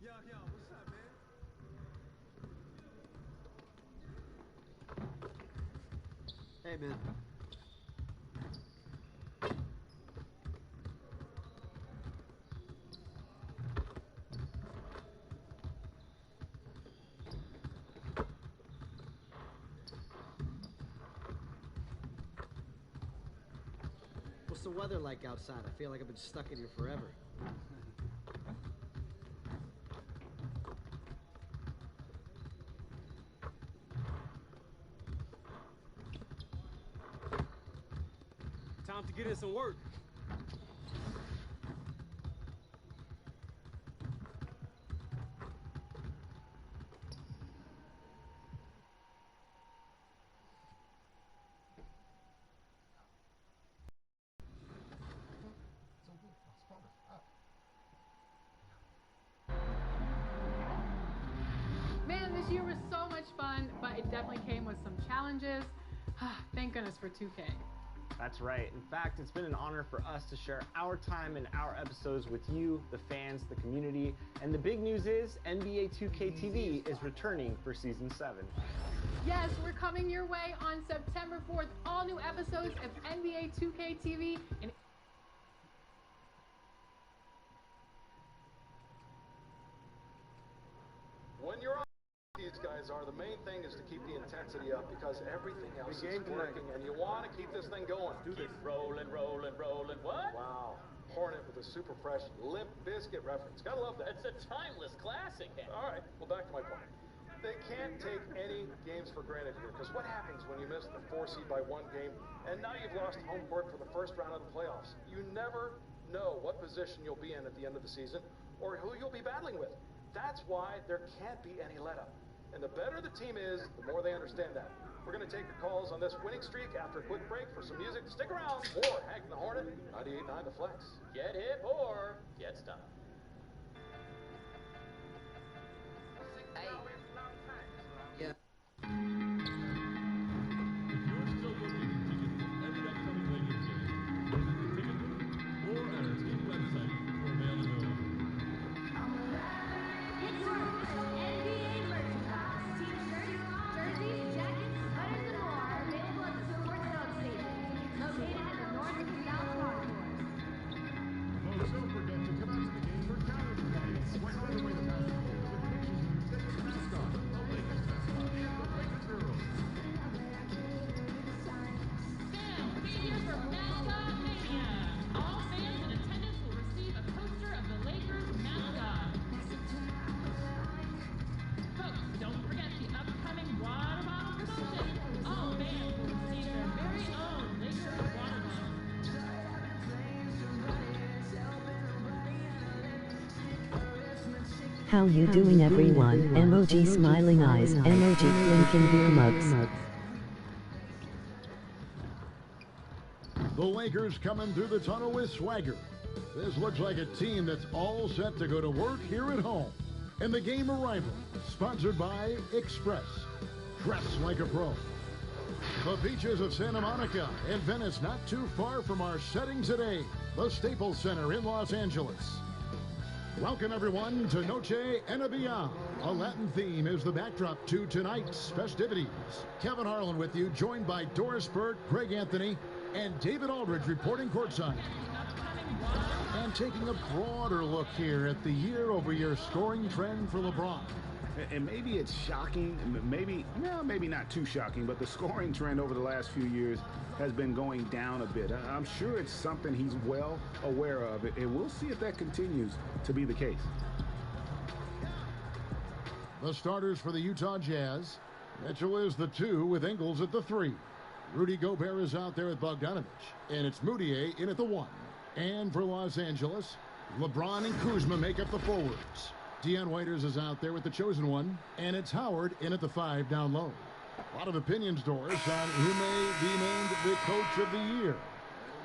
Yo, what's up, man? Hey, man. What's the weather like outside? I feel like I've been stuck in here forever. Time to get in some work. Man, this year was so much fun, but it definitely came with some challenges. Thank goodness for 2K. That's right. In fact, it's been an honor for us to share our time and our episodes with you, the fans, the community. And the big news is NBA 2K TV is returning for Season 7. Yes, we're coming your way on September 4th. All new episodes of NBA 2K TV. And when you're on, these guys are, the main thing is to keep the intensity up because everything else is working and you want to keep this thing going. Keep rolling. What? Wow. Hornet with a super fresh Limp Bizkit reference. Gotta love that. It's a timeless classic. All right, well, back to my point. They can't take any games for granted here because what happens when you miss the 4 seed by 1 game and now you've lost home court for the first round of the playoffs? You never know what position you'll be in at the end of the season or who you'll be battling with. That's why there can't be any let up. And the better the team is, the more they understand that. We're going to take your calls on this winning streak after a quick break for some music. Stick around. More Hank and the Hornet, 98.9 The Flex. Get hip or get stuck. Yeah. How you doing, everyone? Emoji smiling eyes, emoji clinking beer mugs. The Lakers coming through the tunnel with swagger. This looks like a team that's all set to go to work here at home. And the game arrival, sponsored by Express. Dress like a pro. The beaches of Santa Monica and Venice, not too far from our setting today. The Staples Center in Los Angeles. Welcome, everyone, to Noche Enabia. A Latin theme is the backdrop to tonight's festivities. Kevin Harlan with you, joined by Doris Burke, Greg Anthony, and David Aldridge reporting courtside. And taking a broader look here at the year-over-year scoring trend for LeBron. And maybe it's shocking, maybe not too shocking, but the scoring trend over the last few years has been going down a bit. I'm sure it's something he's well aware of, and we'll see if that continues to be the case. The starters for the Utah Jazz. Mitchell is the 2 with Ingles at the 3. Rudy Gobert is out there with Bogdanovic. And it's Moutier in at the 1. And for Los Angeles, LeBron and Kuzma make up the forwards. Deion Waiters is out there with the chosen one. And it's Howard in at the 5 down low. A lot of opinions, Doris, on who may be named the coach of the year.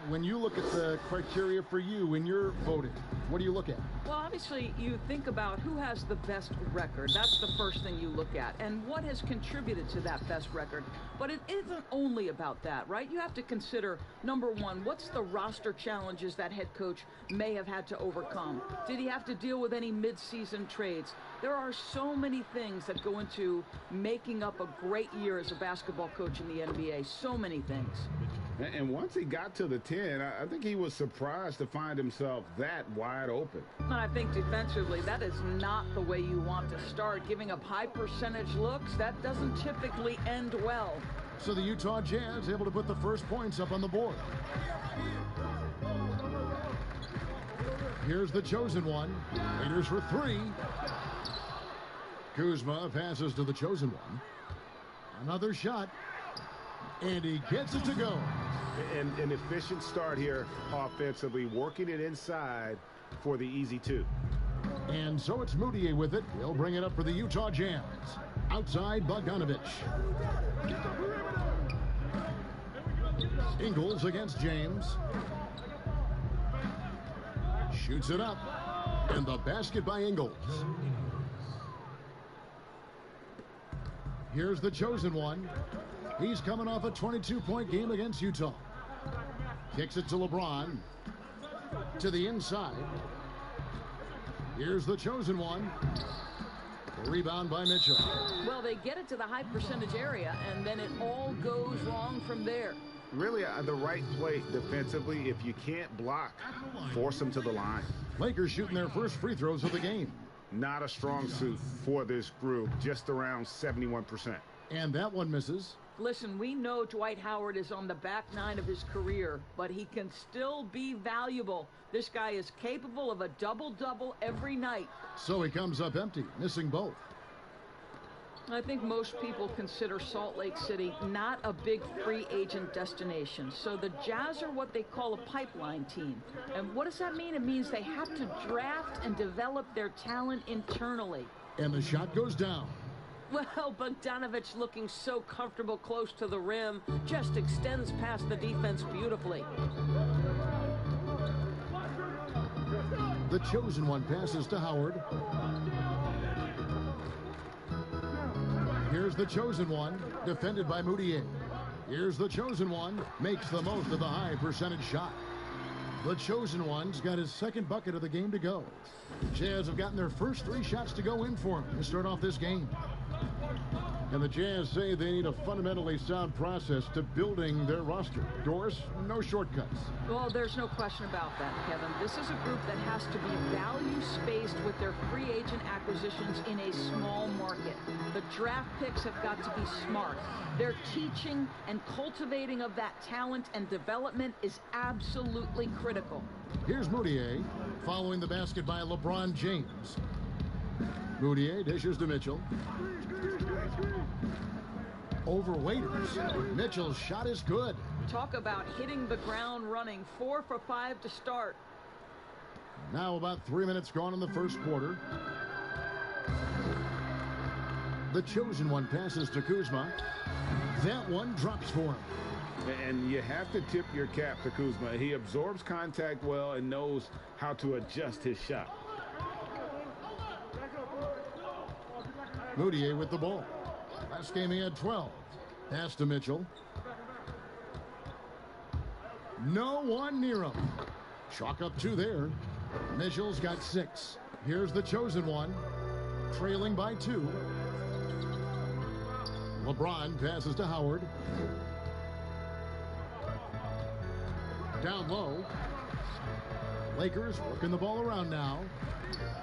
When you look at the criteria for you when you're voting, what do you look at? Well, obviously, you think about who has the best record. That's the first thing you look at. And what has contributed to that best record. But it isn't only about that, right? You have to consider, number one, what's the roster challenges that head coach may have had to overcome? Did he have to deal with any mid-season trades? There are so many things that go into making up a great year as a basketball coach in the NBA. So many things. And once he got to the 10, I think he was surprised to find himself that wide open. And I think defensively, that is not the way you want to start. Giving up high percentage looks, that doesn't typically end well. So the Utah Jazz able to put the first points up on the board. Here's the chosen one. Raiders for 3. Kuzma passes to the chosen one. Another shot. And he gets it to go. And an efficient start here offensively, working it inside for the easy 2. And so it's Moutier with it. He'll bring it up for the Utah Jazz. Outside, Bogdanovic. Ingles against James. Shoots it up. And the basket by Ingles. Here's the chosen one. He's coming off a 22-point game against Utah. Kicks it to LeBron. To the inside. Here's the chosen one. A rebound by Mitchell. Well, they get it to the high percentage area, and then it all goes wrong from there. Really the right play defensively. If you can't block, force them to the line. Lakers shooting their first free throws of the game. Not a strong suit for this group, just around 71%. And that one misses. Listen, we know Dwight Howard is on the back 9 of his career, but he can still be valuable. This guy is capable of a double-double every night. So he comes up empty, missing both. I think most people consider Salt Lake City not a big free agent destination. So the Jazz are what they call a pipeline team. And what does that mean? It means they have to draft and develop their talent internally. And the shot goes down. Well, Bogdanovic, looking so comfortable close to the rim, just extends past the defense beautifully. The chosen one passes to Howard. Here's the chosen one, defended by Moutier. Here's the chosen one, makes the most of the high percentage shot. The chosen one's got his second bucket of the game to go. Jazz have gotten their first 3 shots to go in for him to start off this game. And the Jazz say they need a fundamentally sound process to building their roster. Doris, no shortcuts. Well, there's no question about that, Kevin. This is a group that has to be value-spaced with their free agent acquisitions in a small market. The draft picks have got to be smart. Their teaching and cultivating of that talent and development is absolutely critical. Here's Moutier, following the basket by LeBron James. Moutier dishes to Mitchell. Over Waiters. Mitchell's shot is good. Talk about hitting the ground running. 4 for 5 to start. Now about 3 minutes gone in the first quarter. The chosen one passes to Kuzma. That one drops for him. And you have to tip your cap to Kuzma. He absorbs contact well and knows how to adjust his shot. Moutier with the ball. Last game he had 12. Pass to Mitchell. No one near him. Chalk up 2 there. Mitchell's got 6. Here's the chosen one. Trailing by 2. LeBron passes to Howard. Down low. Lakers working the ball around now.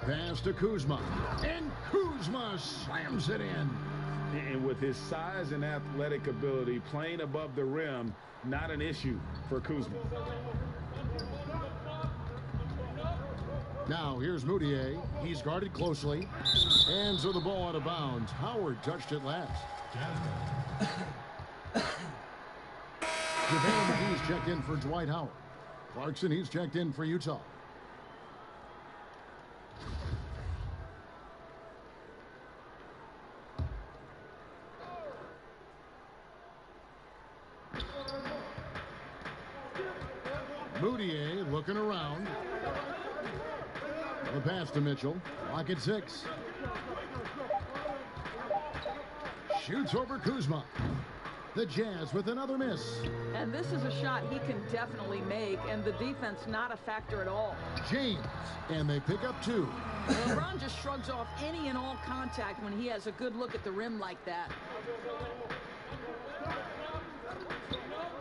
Pass to Kuzma. And Kuzma slams it in. And with his size and athletic ability, playing above the rim, not an issue for Kuzma. Now here's Moutier. He's guarded closely. And so the ball out of bounds. Howard touched it last. JaVale McGee's checked in for Dwight Howard. Clarkson, he's checked in for Utah. Moutier looking around. The pass to Mitchell. Lock at 6. Shoots over Kuzma. The Jazz with another miss. And this is a shot he can definitely make, and the defense not a factor at all. James, and they pick up 2. LeBron just shrugs off any and all contact when he has a good look at the rim like that.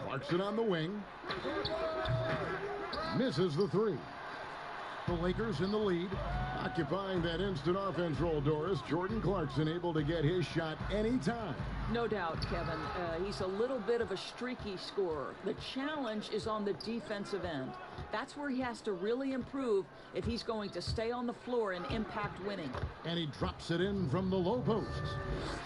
Clarkson on the wing. Misses the 3. The Lakers in the lead. Occupying that instant offense role, Doris. Jordan Clarkson able to get his shot anytime. No doubt, Kevin. He's a little bit of a streaky scorer. The challenge is on the defensive end. That's where he has to really improve if he's going to stay on the floor and impact winning. And he drops it in from the low post.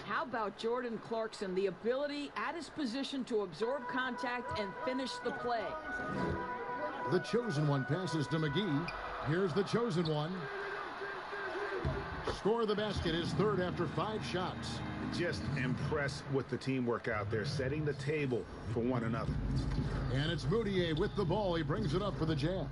How about Jordan Clarkson? The ability at his position to absorb contact and finish the play. The chosen one passes to McGee. Here's the chosen one. Score the basket, his 3rd after 5 shots. Just impressed with the teamwork out there, setting the table for one another. And it's Moutier with the ball. He brings it up for the Jazz.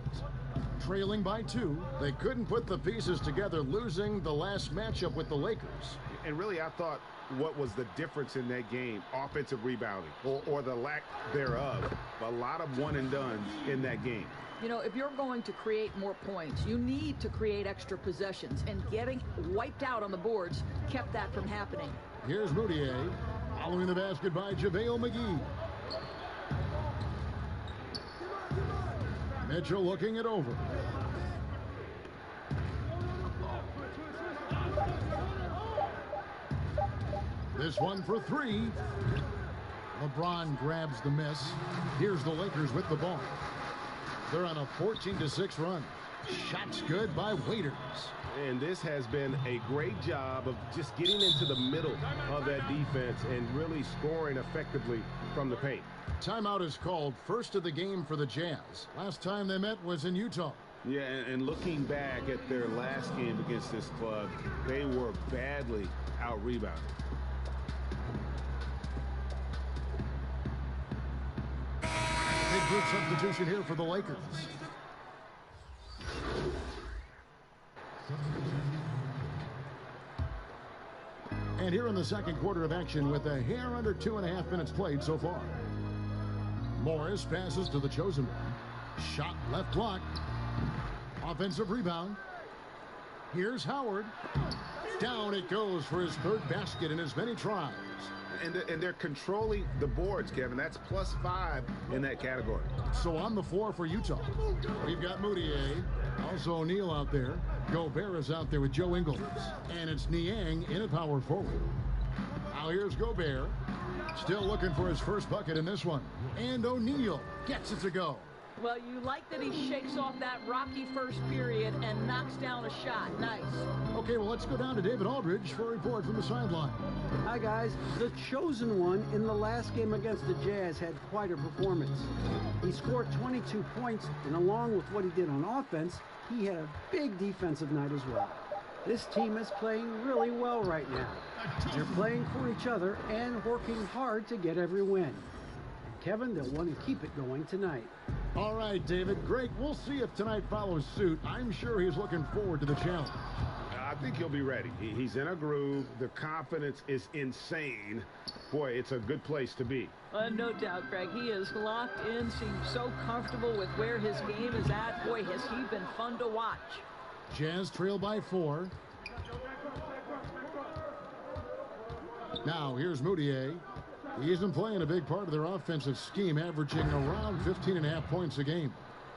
Trailing by 2. They couldn't put the pieces together, losing the last matchup with the Lakers. And really, I thought what was the difference in that game? Offensive rebounding, or the lack thereof. A lot of one-and-dones in that game. You know, if you're going to create more points, you need to create extra possessions, and getting wiped out on the boards kept that from happening. Here's Moutier, following the basket by JaVale McGee. Mitchell looking it over. This one for 3. LeBron grabs the miss. Here's the Lakers with the ball. They're on a 14-6 run. Shots good by Waiters. And this has been a great job of just getting into the middle of that defense and really scoring effectively from the paint. Timeout is called, first of the game for the Jazz. Last time they met was in Utah. Yeah, and looking back at their last game against this club, they were badly out-rebounded. Big group substitution here for the Lakers. And here in the second quarter of action with a hair under 2.5 minutes played so far. Morris passes to the chosen one. Shot left block. Offensive rebound. Here's Howard. Down it goes for his 3rd basket in as many tries. And they're controlling the boards, Kevin. That's +5 in that category. So on the floor for Utah, we've got Moutier, also O'Neal out there. Gobert is out there with Joe Ingles. And it's Niang in at power forward. Now here's Gobert. Still looking for his first bucket in this one. And O'Neal gets it to go. Well, you like that he shakes off that rocky first period and knocks down a shot. Nice. Okay, well, let's go down to David Aldridge for a report from the sideline. Hi, guys. The chosen one in the last game against the Jazz had quite a performance. He scored 22 points, and along with what he did on offense, he had a big defensive night as well. This team is playing really well right now. They're playing for each other and working hard to get every win. And Kevin, they'll want to keep it going tonight. All right, David. Great. We'll see if tonight follows suit. I'm sure he's looking forward to the challenge. I think he'll be ready. He's in a groove. The confidence is insane. Boy, it's a good place to be. No doubt, Greg. He is locked in, seems so comfortable with where his game is at. Boy, has he been fun to watch. Jazz trail by 4. Now, here's Moutier. He's been playing a big part of their offensive scheme, averaging around 15.5 points a game.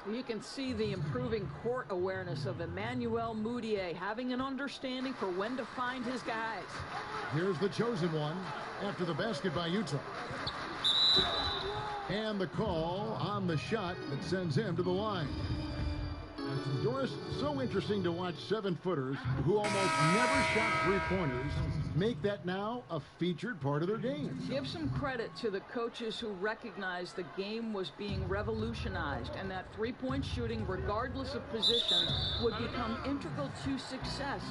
You can see the improving court awareness of Emmanuel Moutier, having an understanding for when to find his guys. Here's the chosen one after the basket by Utah. And the call on the shot that sends him to the line. Doris, so interesting to watch 7-footers who almost never shot three-pointers make that now a featured part of their game. Give some credit to the coaches who recognized the game was being revolutionized and that three-point shooting, regardless of position, would become integral to success.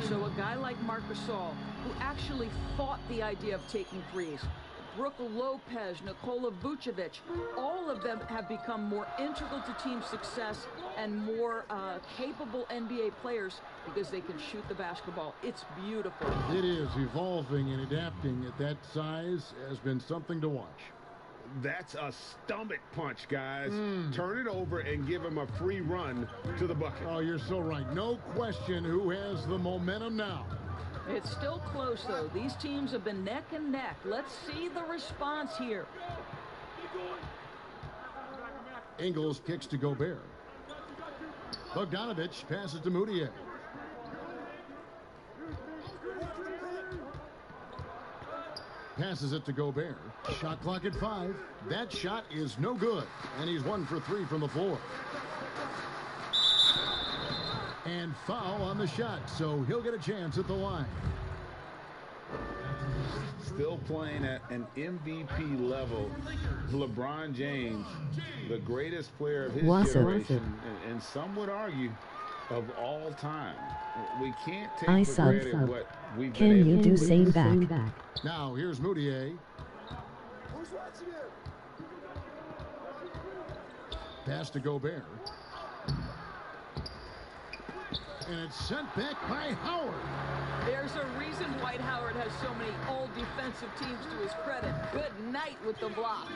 So a guy like Marc Gasol, who actually fought the idea of taking threes, Brook Lopez, Nikola Vucevic, all of them have become more integral to team success and more capable NBA players because they can shoot the basketball. It's beautiful. It is. Evolving and adapting at that size has been something to watch. That's a stomach punch, guys. Turn it over and give him a free run to the bucket. Oh, you're so right. No question who has the momentum now. It's still close, though. These teams have been neck and neck. Let's see the response here. Ingles kicks to Gobert. Bogdanovic passes to Moutier. Passes it to Gobert. Shot clock at 5. That shot is no good. And he's 1 for 3 from the floor. And foul on the shot, so he'll get a chance at the line. Still playing at an MVP level. LeBron James, the greatest player of his generation, and some would argue of all time. We can't take for granted what we've been able to do. Can you do same back? Now here's Moutier. Pass to Gobert. And it's sent back by Howard. There's a reason Dwight Howard has so many all-defensive teams to his credit. Good night with the block.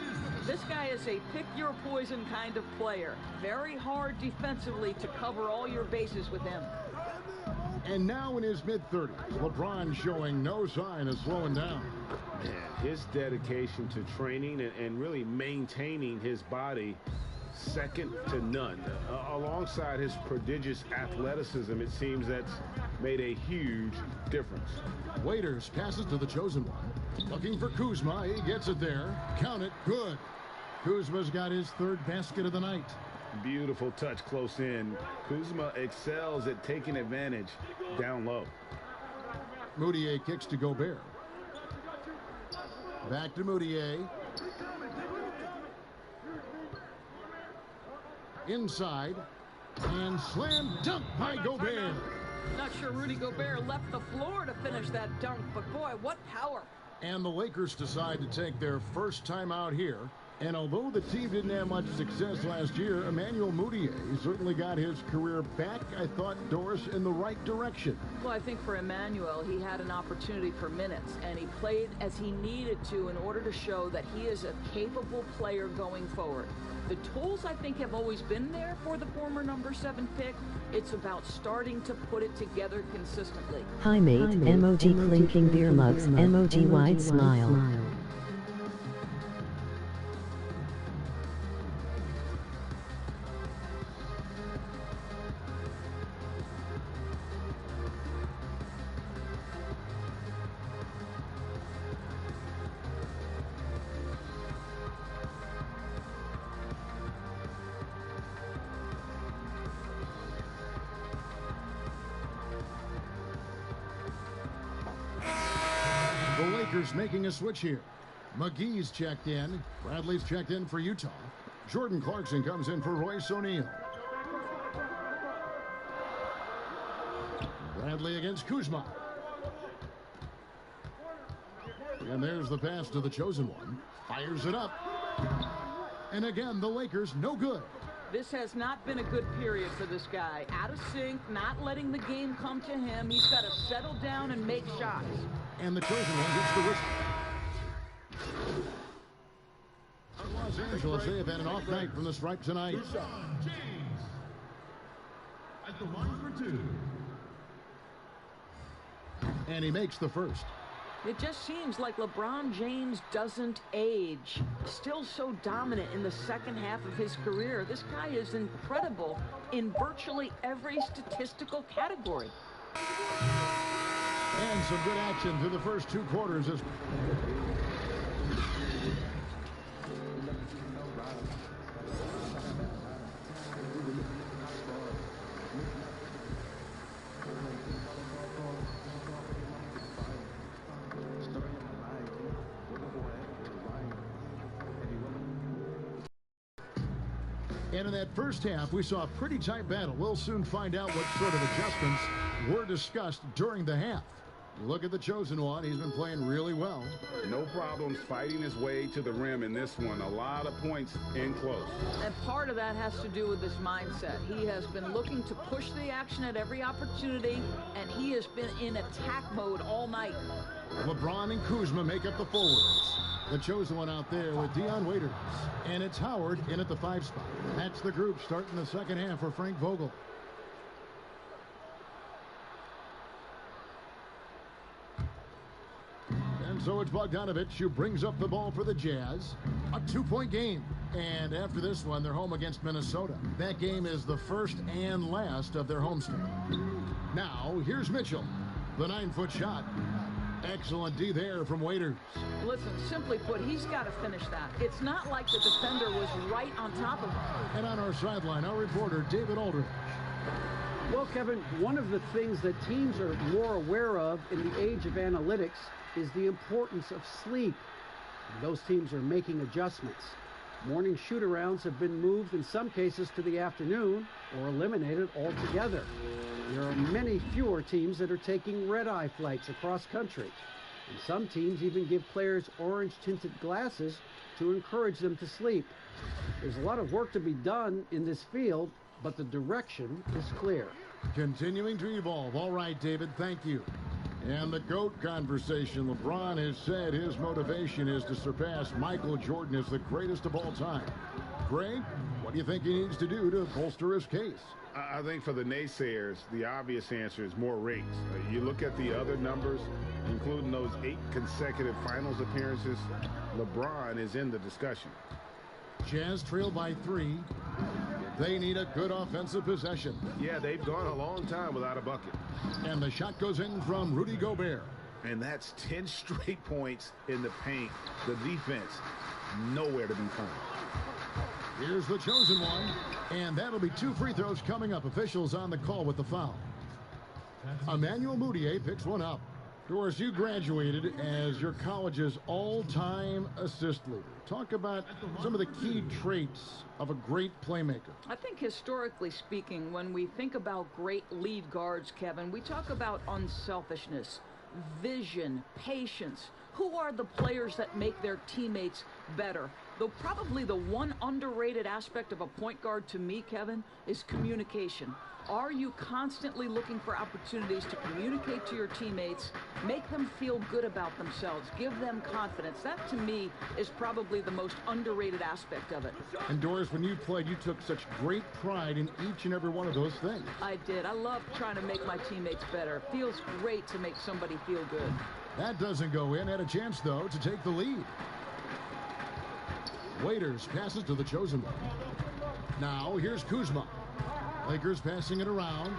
This guy is a pick-your-poison kind of player. Very hard defensively to cover all your bases with him. And now in his mid-30s, LeBron showing no sign of slowing down. Man, his dedication to training and really maintaining his body, second to none. Alongside his prodigious athleticism, it seems that's made a huge difference. Waiters passes to the chosen one. Looking for Kuzma. He gets it there. Count it. Good. Kuzma's got his 3rd basket of the night. Beautiful touch close in. Kuzma excels at taking advantage down low. Moutier kicks to Gobert. Back to Moutier. Inside. And slam dunk by Gobert. Not sure Rudy Gobert left the floor to finish that dunk, but boy, what power. And the Lakers decide to take their first time out here. And although the team didn't have much success last year, Emmanuel Moutier certainly got his career back, I thought, Doris, in the right direction. Well, I think for Emmanuel, he had an opportunity for minutes, and he played as he needed to in order to show that he is a capable player going forward. The tools, I think, have always been there for the former number 7 pick. It's about starting to put it together consistently. Hi, mate. Emoji clinking beer mugs. Emoji wide smile. The Lakers making a switch here. McGee's checked in. Bradley's checked in for Utah. Jordan Clarkson comes in for Royce O'Neal. Bradley against Kuzma. And there's the pass to the chosen one. Fires it up. And again, the Lakers no good. This has not been a good period for this guy. Out of sync, not letting the game come to him. He's got to settle down and make shots. And the chosen one gets the whistle. Los Angeles, they have had an off night from the stripe tonight. At the line for 2. And he makes the first. It just seems like LeBron James doesn't age. Still so dominant in the second half of his career. This guy is incredible in virtually every statistical category. And some good action through the first 2 quarters. And in that first half, we saw a pretty tight battle. We'll soon find out what sort of adjustments were discussed during the half. Look at the chosen one. He's been playing really well. No problems fighting his way to the rim in this one. A lot of points in close. And part of that has to do with his mindset. He has been looking to push the action at every opportunity, and he has been in attack mode all night. LeBron and Kuzma make up the forwards. The chosen one out there with Dion Waiters. And it's Howard in at the 5 spot. That's the group starting the second half for Frank Vogel. And so it's Bogdanovic who brings up the ball for the Jazz. A 2-point game. And after this one, they're home against Minnesota. That game is the first and last of their homestand. Now, here's Mitchell. The 9-foot shot. Excellent D there from Waiters. Listen, simply put, he's got to finish that. It's not like the defender was right on top of him. And on our sideline, our reporter, David Aldridge. Well, Kevin, one of the things that teams are more aware of in the age of analytics is the importance of sleep. And those teams are making adjustments. Morning shoot-arounds have been moved in some cases to the afternoon or eliminated altogether. There are many fewer teams that are taking red-eye flights across country. And some teams even give players orange-tinted glasses to encourage them to sleep. There's a lot of work to be done in this field, but the direction is clear. Continuing to evolve. All right, David, thank you. And the GOAT conversation. LeBron has said his motivation is to surpass Michael Jordan as the greatest of all time. Greg, what do you think he needs to do to bolster his case? I think for the naysayers, the obvious answer is more rings. You look at the other numbers, including those 8 consecutive finals appearances, LeBron is in the discussion. Jazz trail by 3. They need a good offensive possession. Yeah, they've gone a long time without a bucket. And the shot goes in from Rudy Gobert. And that's 10 straight points in the paint. The defense, nowhere to be found. Here's the chosen one. And that'll be 2 free throws coming up. Officials on the call with the foul. Emmanuel Mudiay picks one up. Doris, you graduated as your college's all-time assist leader. Talk about some of the key traits of a great playmaker. I think historically speaking, when we think about great lead guards, Kevin, we talk about unselfishness, vision, patience. Who are the players that make their teammates better? Though probably the one underrated aspect of a point guard to me, Kevin, is communication. Are you constantly looking for opportunities to communicate to your teammates, make them feel good about themselves, give them confidence? That, to me, is probably the most underrated aspect of it. And Doris, when you played, you took such great pride in each and every one of those things. I did. I love trying to make my teammates better. It feels great to make somebody feel good. That doesn't go in. Had a chance, though, to take the lead. Waiters passes to the chosen one. Now, here's Kuzma. Lakers passing it around.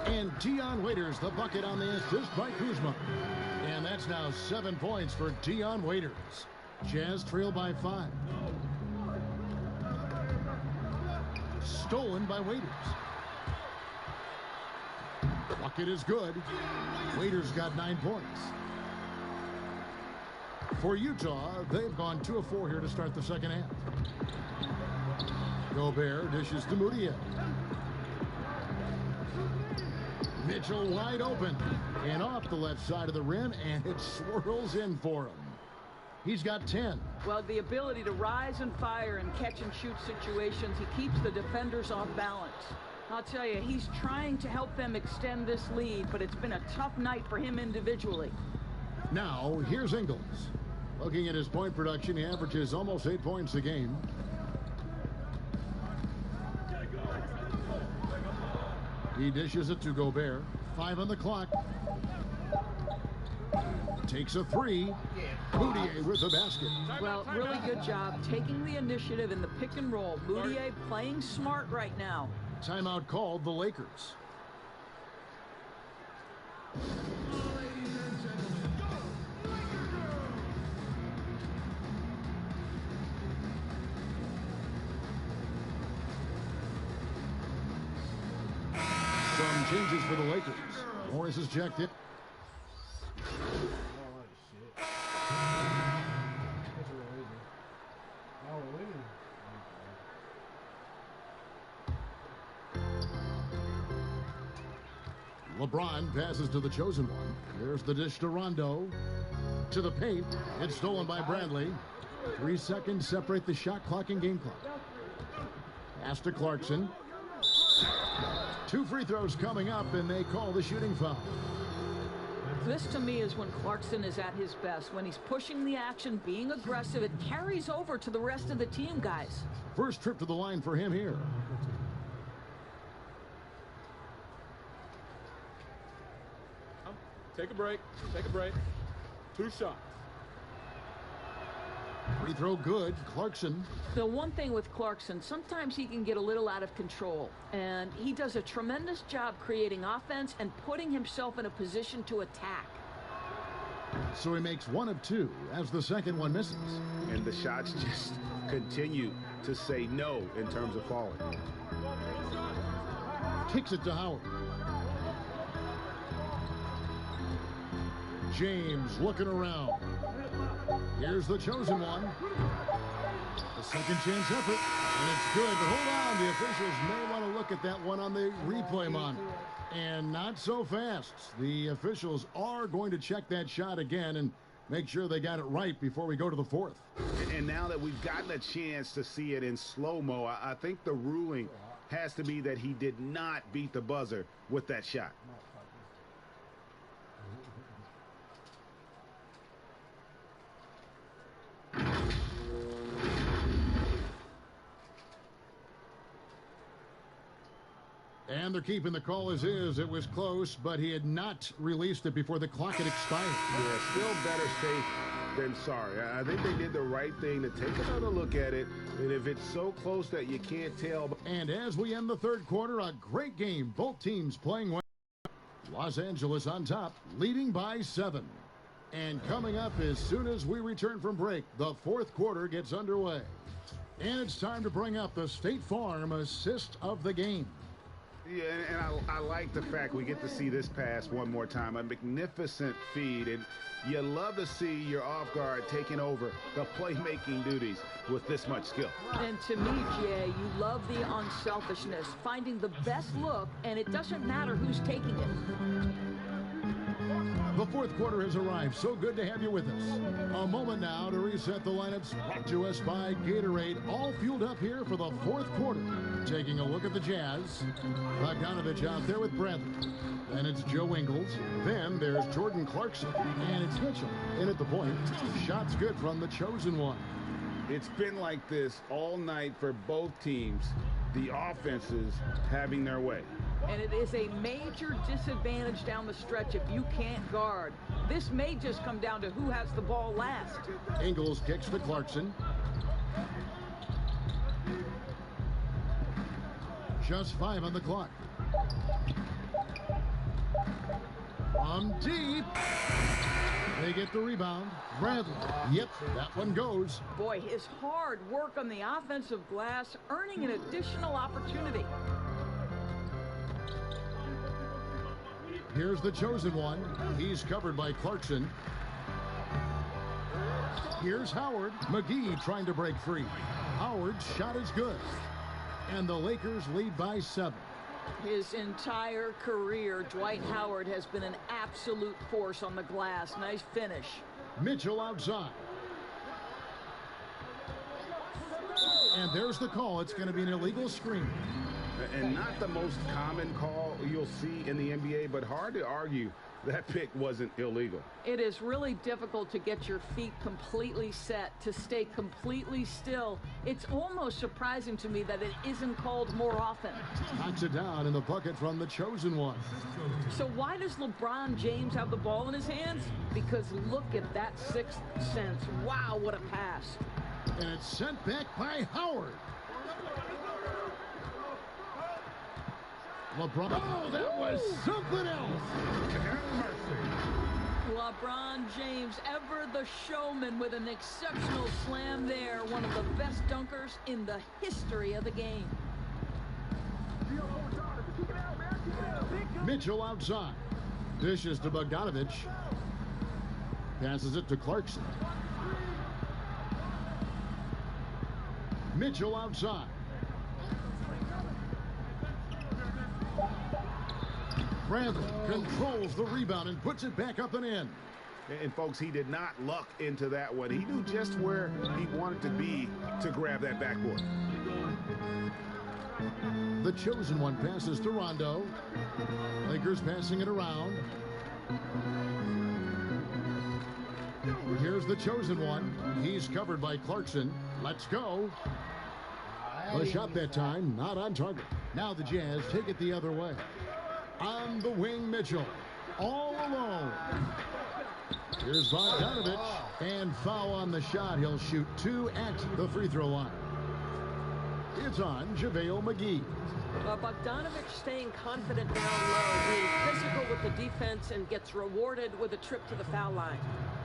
And Dion Waiters, the bucket on the assist by Kuzma. And that's now 7 points for Dion Waiters. Jazz trail by 5. Stolen by Waiters. Bucket is good. Waiters got 9 points. For Utah, they've gone 2 of 4 here to start the second half. Gobert dishes to Mudiay. Mitchell wide open and off the left side of the rim, and it swirls in for him. He's got 10. Well, the ability to rise and fire in catch and shoot situations, he keeps the defenders off balance. I'll tell you, he's trying to help them extend this lead, but it's been a tough night for him individually. Now, here's Ingles. Looking at his point production, he averages almost 8 points a game. He dishes it to Gobert. 5 on the clock. Takes a 3. Mudiay with the basket. Well, really good job taking the initiative in the pick and roll. Mudiay playing smart right now. Timeout called the Lakers. Some changes for the Lakers. Morris is checked in. LeBron passes to the chosen one. There's the dish to Rondo. To the paint. It's stolen by Bradley. 3 seconds separate the shot clock and game clock. Pass to Clarkson. 2 free throws coming up, and they call the shooting foul. This, to me, is when Clarkson is at his best. When he's pushing the action, being aggressive, it carries over to the rest of the team, guys. First trip to the line for him here. Take a break. Take a break. 2 shots. Free throw good. Clarkson. The one thing with Clarkson, sometimes he can get a little out of control, and he does a tremendous job creating offense and putting himself in a position to attack. So he makes 1 of 2 as the second one misses. And the shots just continue to say no in terms of falling. Kicks it to Howard. James looking around. Here's the chosen one. The second chance effort, and it's good. But hold on, the officials may want to look at that one on the replay monitor. And not so fast. The officials are going to check that shot again and make sure they got it right before we go to the fourth. And now that we've gotten a chance to see it in slow-mo, I think the ruling has to be that he did not beat the buzzer with that shot. And they're keeping the call as is. It was close, but he had not released it before the clock had expired. Yeah, still better safe than sorry. I think they did the right thing to take another look at it. And if it's so close that you can't tell. And as we end the third quarter, a great game. Both teams playing well. Los Angeles on top, leading by 7. And coming up as soon as we return from break, the fourth quarter gets underway. And it's time to bring up the State Farm assist of the game. Yeah, and I like the fact we get to see this pass one more time. A magnificent feed, and you love to see your off guard taking over the playmaking duties with this much skill. And to me, Jay, you love the unselfishness, finding the best look, and it doesn't matter who's taking it. The fourth quarter has arrived. So good to have you with us. A moment now to reset the lineups brought to us by Gatorade. All fueled up here for the fourth quarter. Taking a look at the Jazz. Bogdanovic out there with Bradley. Then it's Joe Ingles. Then there's Jordan Clarkson. And it's Mitchell in at the point. Shots good from the chosen one. It's been like this all night for both teams. The offenses having their way. And it is a major disadvantage down the stretch if you can't guard. This may just come down to who has the ball last. Ingles kicks to Clarkson. Just 5 on the clock. From deep. They get the rebound. Bradley. Yep, that one goes. Boy, his hard work on the offensive glass, earning an additional opportunity. Here's the chosen one. He's covered by Clarkson. Here's Howard. McGee trying to break free. Howard's shot is good. And the Lakers lead by 7. His entire career, Dwight Howard has been an absolute force on the glass. Nice finish. Mitchell outside. And there's the call. It's going to be an illegal screen. And not the most common call you'll see in the NBA, but hard to argue that pick wasn't illegal. It is really difficult to get your feet completely set, to stay completely still. It's almost surprising to me that it isn't called more often. Knocks it down in the bucket from the chosen one. So why does LeBron James have the ball in his hands? Because look at that sixth sense. Wow, what a pass. And it's sent back by Howard. LeBron. Oh, that was something else. LeBron James, ever the showman, with an exceptional slam there. One of the best dunkers in the history of the game. Mitchell outside. Dishes to Bogdanovic. Passes it to Clarkson. Mitchell outside. Bradley controls the rebound and puts it back up and in. And folks, he did not luck into that one. He knew just where he wanted to be to grab that backboard. The chosen one passes to Rondo. Lakers passing it around. Here's the chosen one. He's covered by Clarkson. Let's go. The shot that time, not on target. Now the Jazz take it the other way. On the wing, Mitchell. All alone. Here's Bogdanovic. And foul on the shot. He'll shoot 2 at the free throw line. It's on JaVale McGee. Bogdanovic staying confident down low, being physical with the defense, and gets rewarded with a trip to the foul line.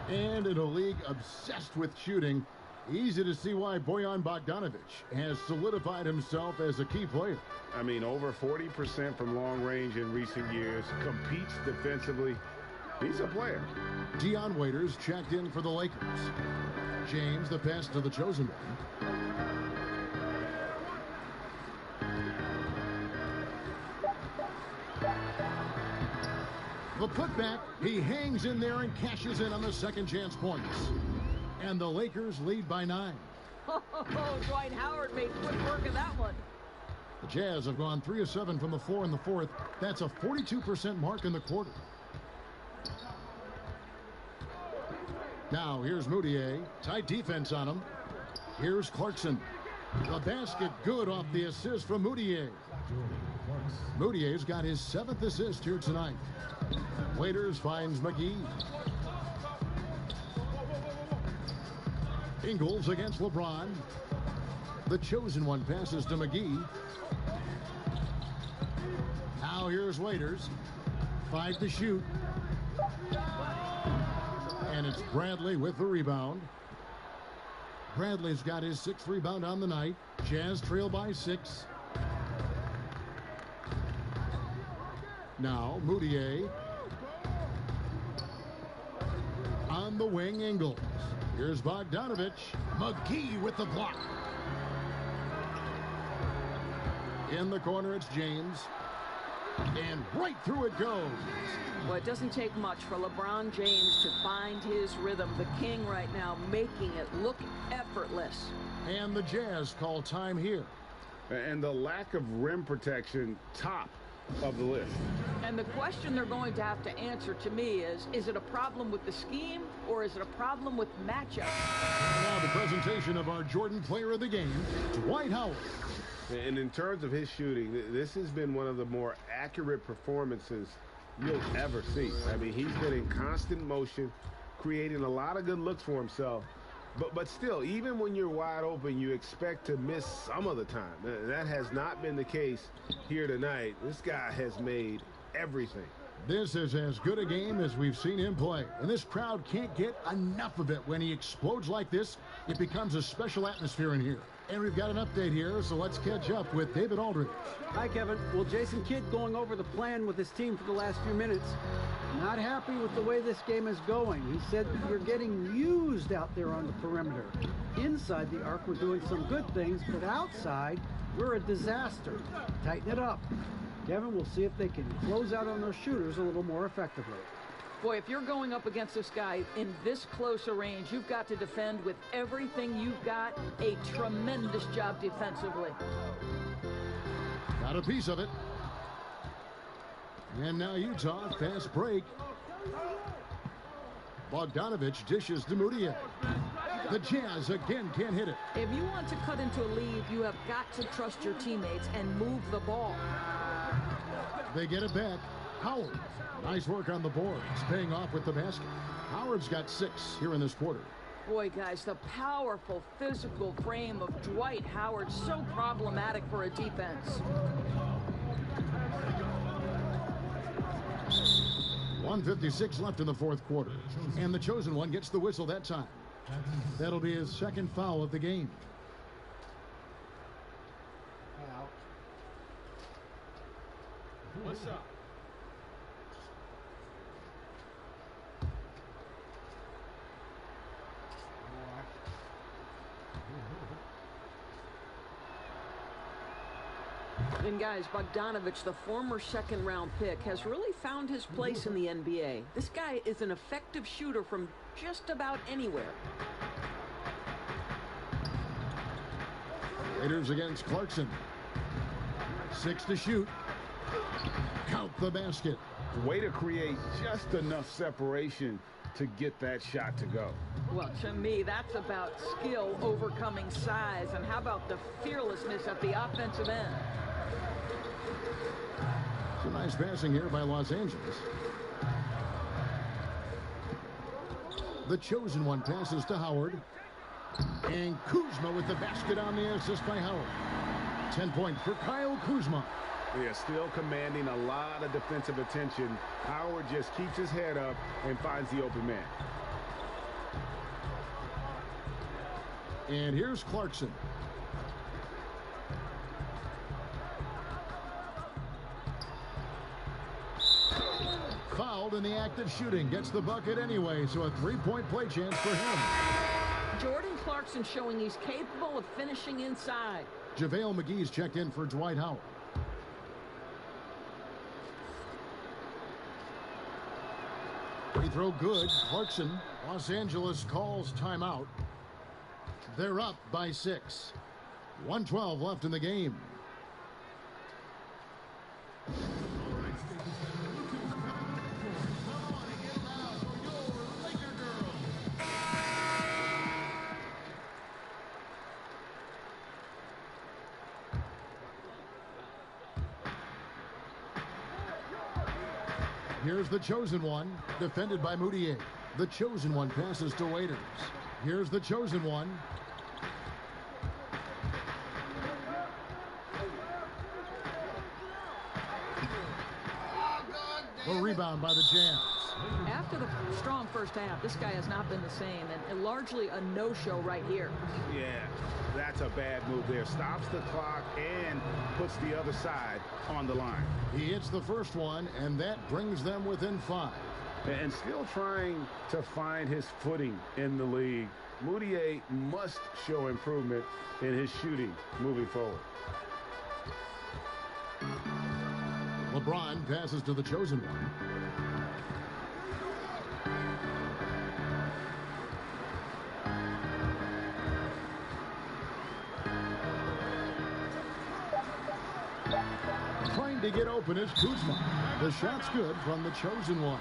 And in a league obsessed with shooting, easy to see why Bojan Bogdanovic has solidified himself as a key player. I mean, over 40% from long range in recent years, competes defensively. He's a player. Dion Waiters checked in for the Lakers. James, the pass to the chosen one. The putback, he hangs in there and cashes in on the second chance points. And the Lakers lead by 9. Oh, Dwight Howard made quick work of that one. The Jazz have gone 3 of 7 from the floor in the fourth. That's a 42% mark in the quarter. Now here's Moutier. Tight defense on him. Here's Clarkson. The basket good off the assist from Moutier. Moutier's got his 7th assist here tonight. Waiters finds McGee. Ingles against LeBron. The chosen one passes to McGee. Now here's Waiters. 5 to shoot. And it's Bradley with the rebound. Bradley's got his 6th rebound on the night. Jazz trail by 6. Now Moutier. On the wing, Ingles. Here's Bogdanovic. McGee with the block. In the corner, it's James. And right through it goes. Well, it doesn't take much for LeBron James to find his rhythm. The king right now making it look effortless. And the Jazz call time here. And the lack of rim protection, top of the list. And the question they're going to have to answer to me is it a problem with the scheme or is it a problem with matchup? Now the presentation of our Jordan player of the game, Dwight Howard. And in terms of his shooting, this has been one of the more accurate performances you'll ever see. I mean, he's been in constant motion, creating a lot of good looks for himself. But still, even when you're wide open, you expect to miss some of the time. That has not been the case here tonight. This guy has made everything. This is as good a game as we've seen him play. And this crowd can't get enough of it. When he explodes like this, it becomes a special atmosphere in here. And we've got an update here, so let's catch up with David Aldridge. Hi, Kevin. Well, Jason Kidd going over the plan with his team for the last few minutes. Not happy with the way this game is going. He said we're getting used out there on the perimeter. Inside the arc, we're doing some good things, but outside, we're a disaster. Tighten it up. Kevin, we'll see if they can close out on those shooters a little more effectively. Boy, if you're going up against this guy in this close a range, you've got to defend with everything you've got. A tremendous job defensively. Got a piece of it. And now Utah, fast break. Bogdanovic dishes to Moutier. The Jazz again can't hit it. If you want to cut into a lead, you have got to trust your teammates and move the ball. They get it back. Howard. Nice work on the board. He's paying off with the basket. Howard's got 6 here in this quarter. Boy, guys, the powerful physical frame of Dwight Howard, so problematic for a defense. 1:56 left in the fourth quarter. And the chosen one gets the whistle that time. That'll be his 2nd foul of the game. What's up? And guys, Bogdanovic, the former second-round pick, has really found his place in the NBA. This guy is an effective shooter from just about anywhere. Raiders against Clarkson. 6 to shoot. Count the basket. Way to create just enough separation to get that shot to go. Well, to me, that's about skill overcoming size. And how about the fearlessness at the offensive end? Some nice passing here by Los Angeles. The chosen one passes to Howard. And Kuzma with the basket on the assist by Howard. 10 points for Kyle Kuzma. They are still commanding a lot of defensive attention. Howard just keeps his head up and finds the open man. And here's Clarkson. Fouled in the act of shooting. Gets the bucket anyway, so a three-point play chance for him. Jordan Clarkson showing he's capable of finishing inside. JaVale McGee's checked in for Dwight Howard. Free throw good. Clarkson. Los Angeles calls timeout. They're up by 6. 1:12 left in the game. Here's the chosen one, defended by Moutier. The chosen one passes to Waiters. Here's the chosen one. The rebound by the Jazz. After the strong first half, this guy has not been the same, and largely a no-show right here. Yeah, that's a bad move there. Stops the clock and puts the other side on the line. He hits the first one, and that brings them within 5. And still trying to find his footing in the league. Moutier must show improvement in his shooting moving forward. LeBron passes to the chosen one. Trying to get open is Kuzma. The shot's good from the chosen one.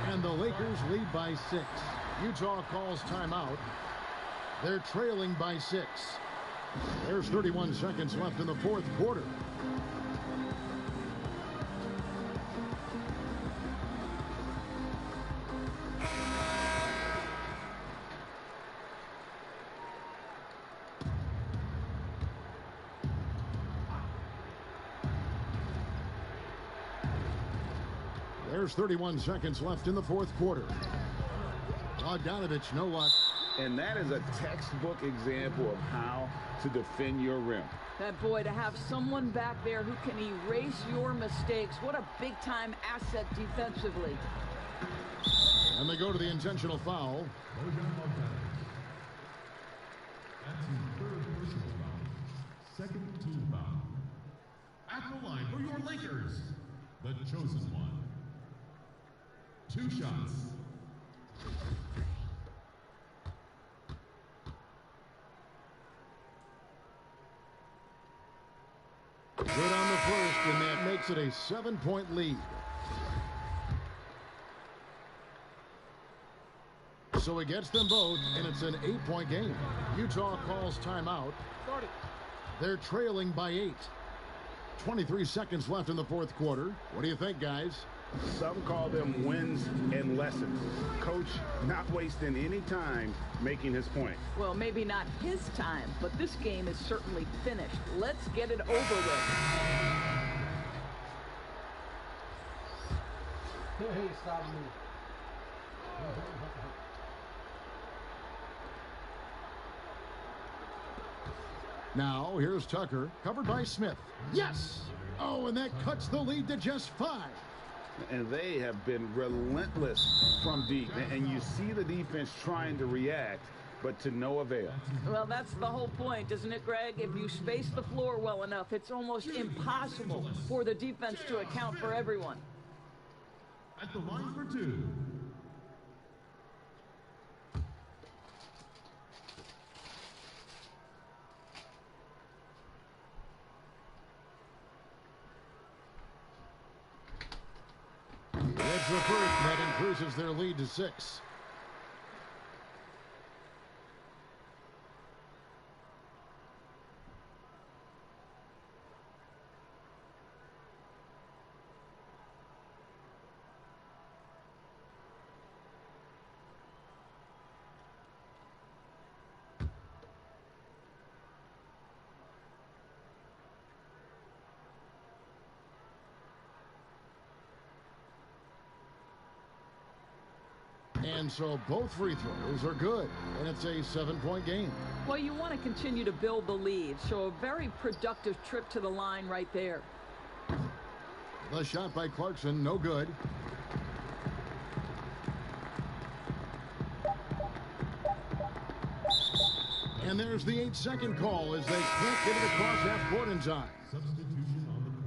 And the Lakers lead by 6. Utah calls timeout. They're trailing by 6. There's 31 seconds left in the fourth quarter. There's 31 seconds left in the fourth quarter. Bogdanovic, no luck. And that is a textbook example of how to defend your rim. That boy, to have someone back there who can erase your mistakes, what a big-time asset defensively. And they go to the intentional foul. That's his third personal foul. Second team foul. At the line for your Lakers, the chosen one. 2 shots. Good on the first, and that makes it a 7-point lead. So it gets them both, and it's an 8-point game. Utah calls timeout. They're trailing by 8. 23 seconds left in the fourth quarter. What do you think, guys? Some call them wins and lessons. Coach not wasting any time making his point. Well, maybe not his time, but this game is certainly finished. Let's get it over with. Hey, stop me. Now, here's Tucker, covered by Smith. Yes! Oh, and that cuts the lead to just 5. And they have been relentless from deep. And you see the defense trying to react, but to no avail. Well, that's the whole point, isn't it, Greg? If you space the floor well enough, it's almost impossible for the defense to account for everyone. At the line for two. It's the first that increases their lead to 6. And so both free throws are good, and it's a 7-point game. Well, you want to continue to build the lead, so a very productive trip to the line right there. The shot by Clarkson, no good. And there's the 8-second call as they can't get it across half court in time. Substitution on the court.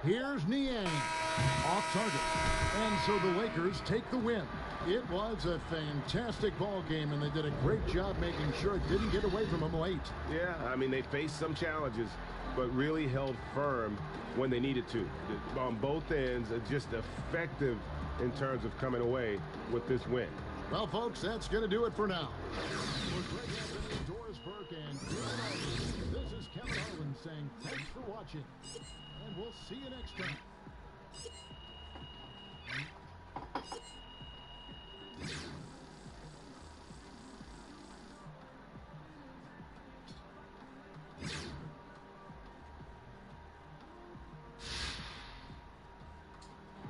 Here's Niang, off target. And so the Lakers take the win. It was a fantastic ball game, and they did a great job making sure it didn't get away from them late. Yeah, I mean, they faced some challenges, but really held firm when they needed to. On both ends, just effective in terms of coming away with this win. Well, folks, that's going to do it for now. For Greg Anthony, Doris Burke, and this is Kevin Harlan saying thanks for watching, and we'll see you next time.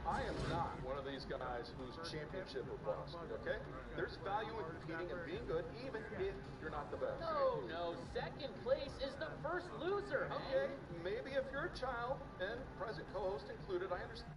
I am not one of these guys who's championship or bust, okay? There's value in competing and being good even if you're not the best. No, second place is the first loser. Okay, maybe if you're a child, and present co-host included, I understand.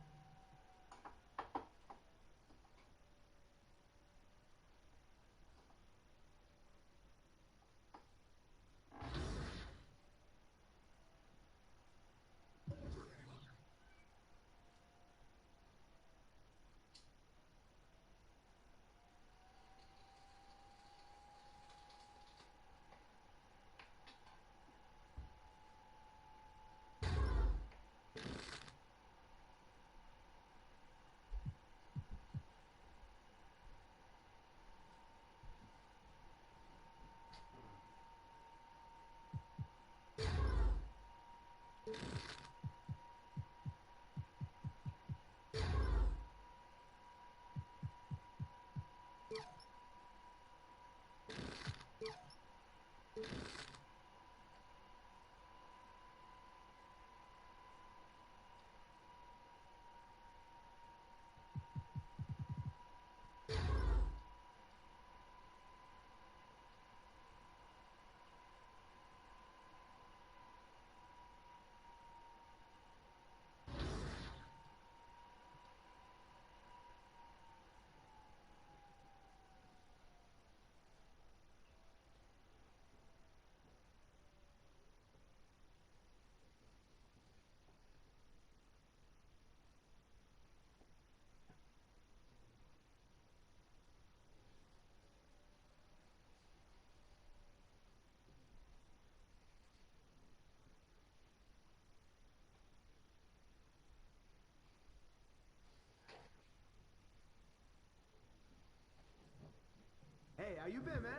Hey, how you been, man?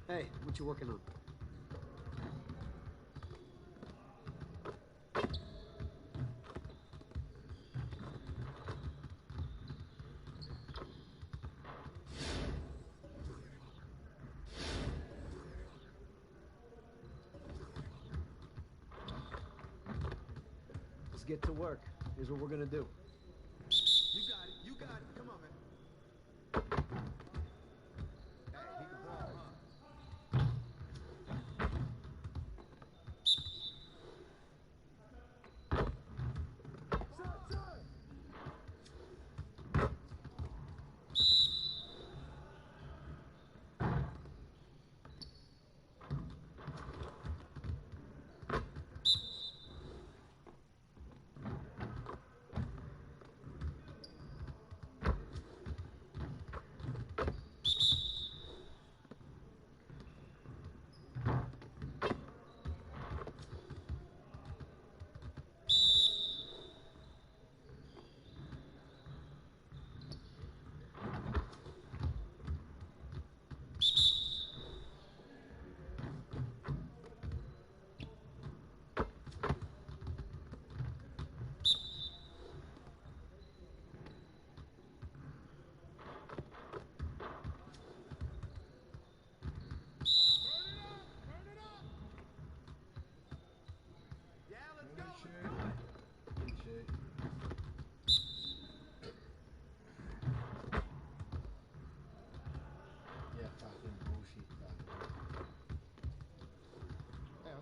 Hey, what you working on? get to work. Here's what we're gonna do. You got it. You got it. Come on, man. Hey, he can ball, huh?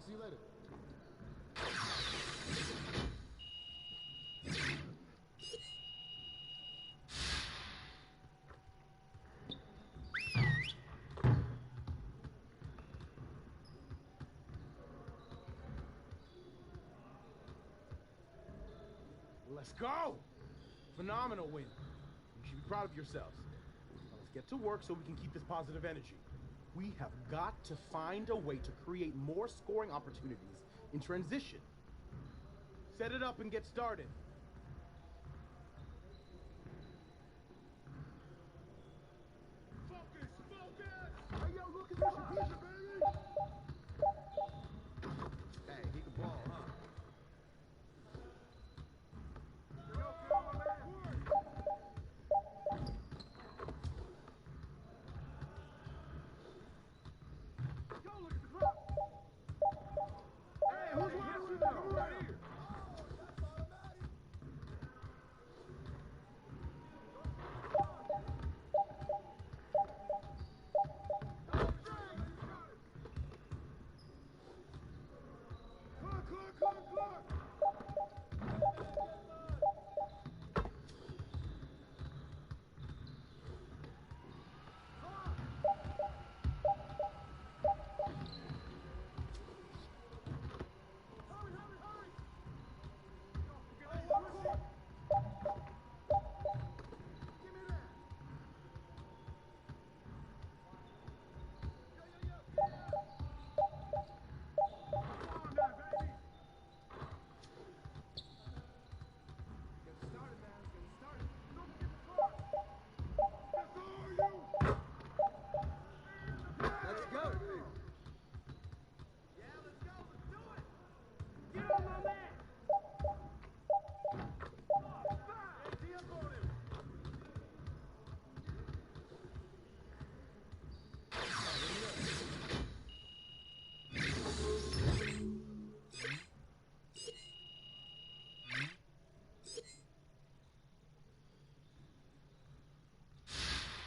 See you later. Let's go! Phenomenal win. You should be proud of yourselves. Now let's get to work so we can keep this positive energy. We have got to find a way to create more scoring opportunities in transition. Set it up and get started. Focus! Focus! Hey, yo, look at this vision, baby! Hey, he can ball, huh?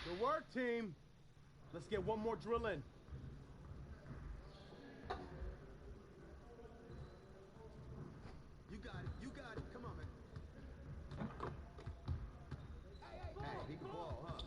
Good work, team. Let's get one more drill in. You got it. You got it. Come on, man. Hey, he can ball, huh?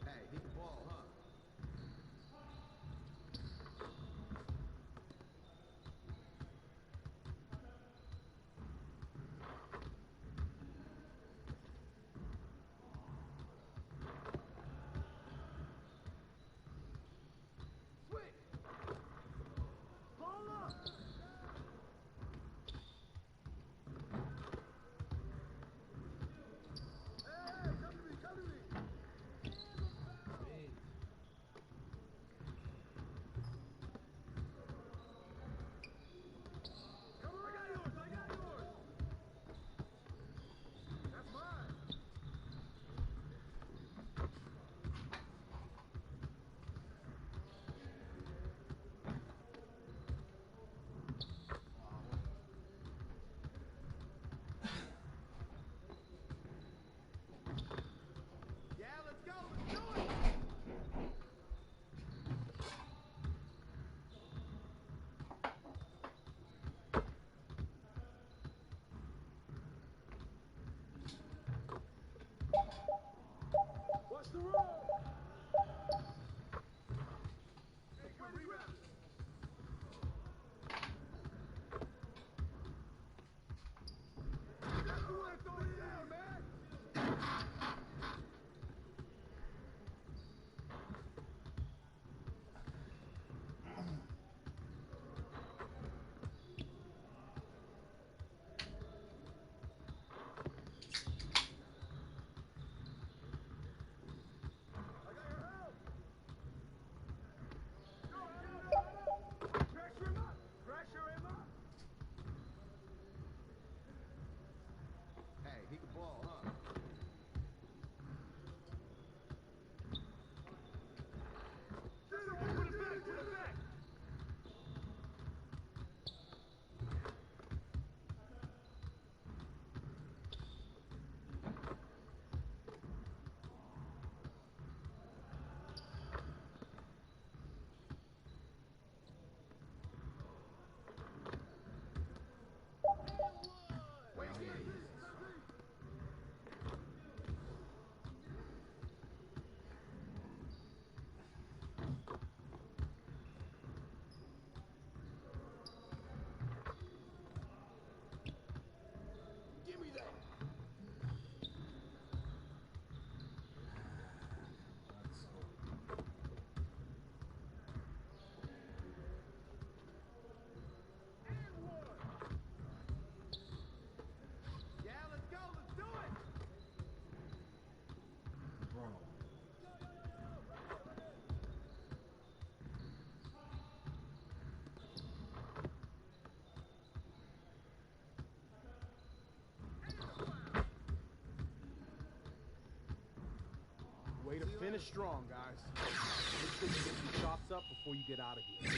Hey, he can ball, huh? Watch the roll! Hey, good rebound! That's the way to throw it down, man! Pressure him up! Pressure him up! Hey, he can ball, huh? Put it back! Put it back! Give me that! Yeah, let's go, let's do it! Way to finish strong, guys. Make sure you get some shots up before you get out of here.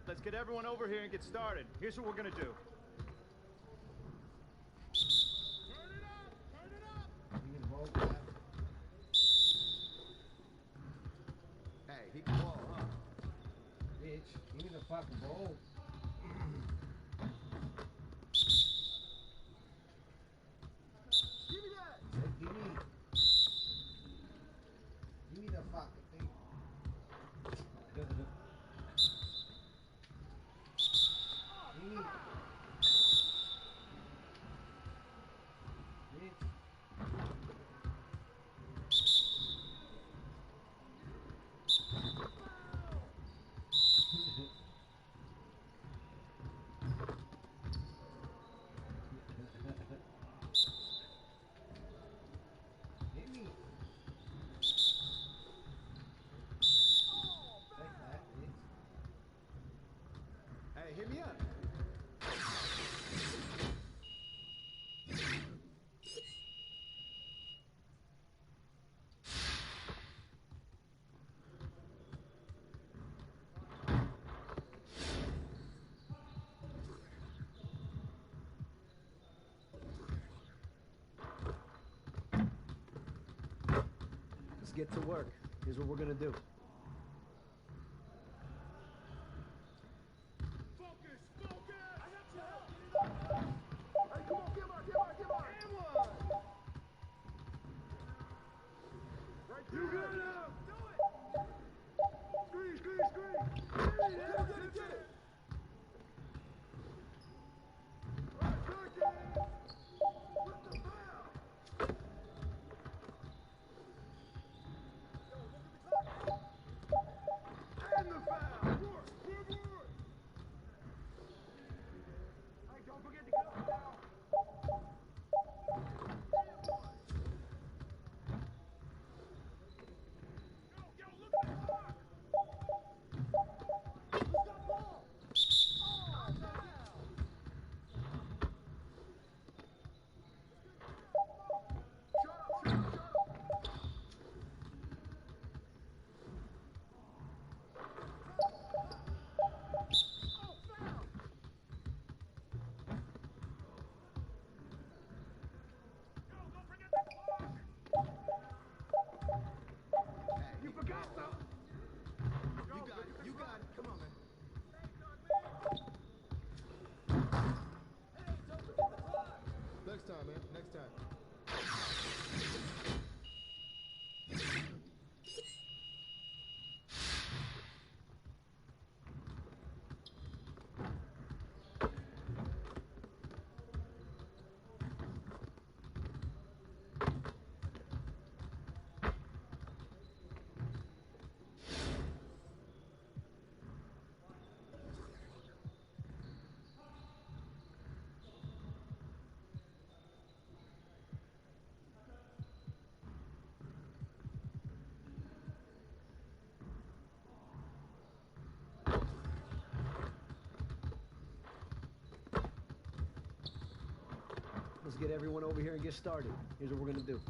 Let's get everyone over here and get started. Here's what we're gonna do. Hey, he can ball, huh? Bitch, give me the fucking ball. Give me that! Give me the fucking thing. Give me. Bitch. Let's get to work. Here's what we're gonna do. You good now? Do it! Screen, screen, screen! Get it! Right, second! With the foul! Yo, look at the clock! And the foul! Work! Hey, don't forget to get up now! You got it. Come on, man. Hey, don't forget the clock. Next time, man. Next time. Let's get everyone over here and get started. Here's what we're gonna do.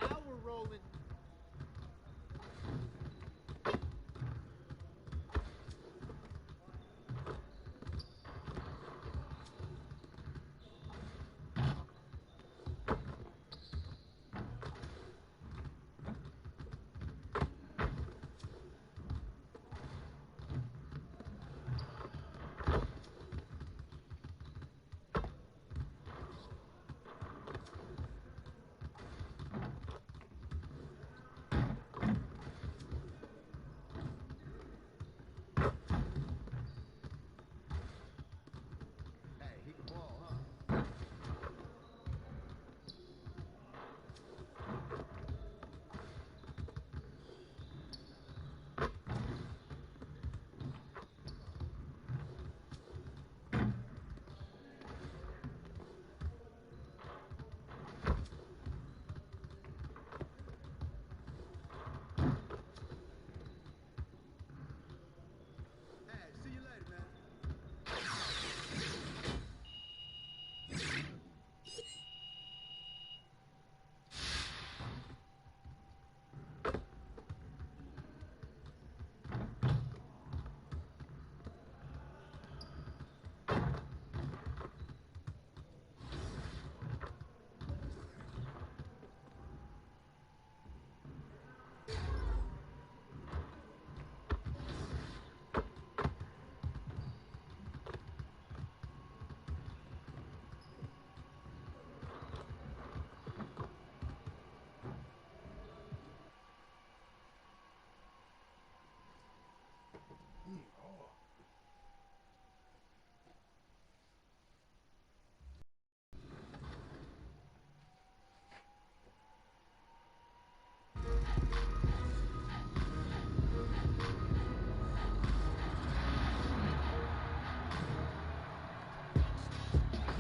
Now we're rolling. Hey, he can ball, huh? Hey, see you later, man.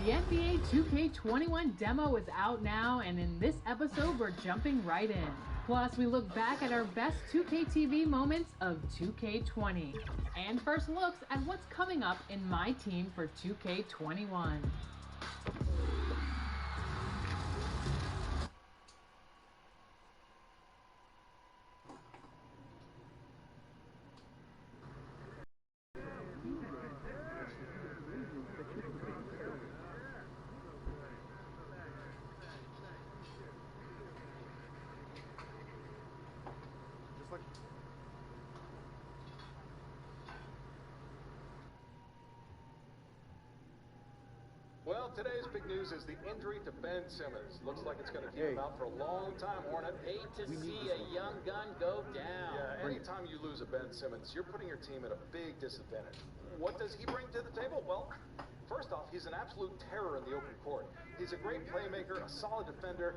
The NBA 2K21 demo is out now, and in this episode, we're jumping right in. Plus, we look back at our best 2K TV moments of 2K20 and first looks at what's coming up in my team for 2K21. Well, today's big news is the injury to Ben Simmons. Looks like it's going to keep him out for a long time, Hornet. Hate to see a young gun go down. Yeah, anytime you lose a Ben Simmons, you're putting your team at a big disadvantage. What does he bring to the table? Well, first off, he's an absolute terror in the open court. He's a great playmaker, a solid defender.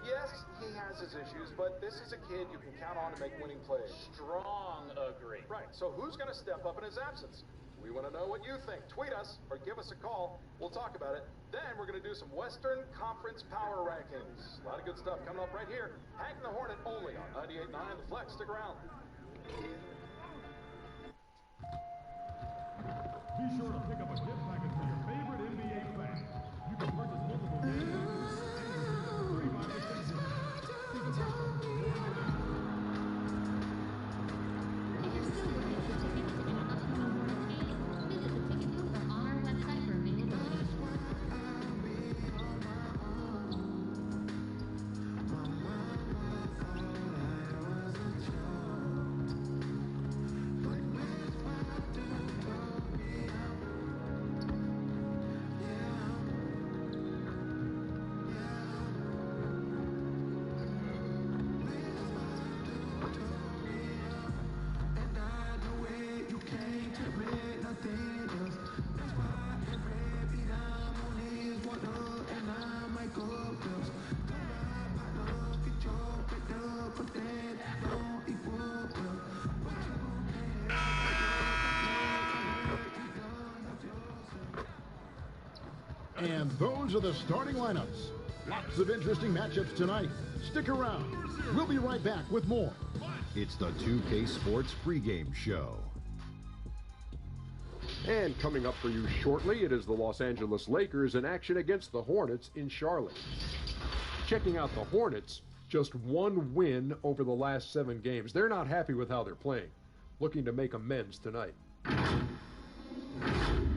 Yes, he has his issues, but this is a kid you can count on to make winning plays. Strong agree. Right, so who's going to step up in his absence? We want to know what you think. Tweet us or give us a call. We'll talk about it. Then we're going to do some Western Conference Power Rankings. A lot of good stuff coming up right here. Hank and the Hornet only on 98.9 The Flex. Stick around. Be sure to pick up a gift package for your favorite NBA fan. You can purchase multiple games and receive 35% discount. And those are the starting lineups. Lots of interesting matchups tonight. Stick around. We'll be right back with more. It's the 2K Sports pregame show. And coming up for you shortly, it is the Los Angeles Lakers in action against the Hornets in Charlotte. Checking out the Hornets, just one win over the last 7 games. They're not happy with how they're playing, looking to make amends tonight.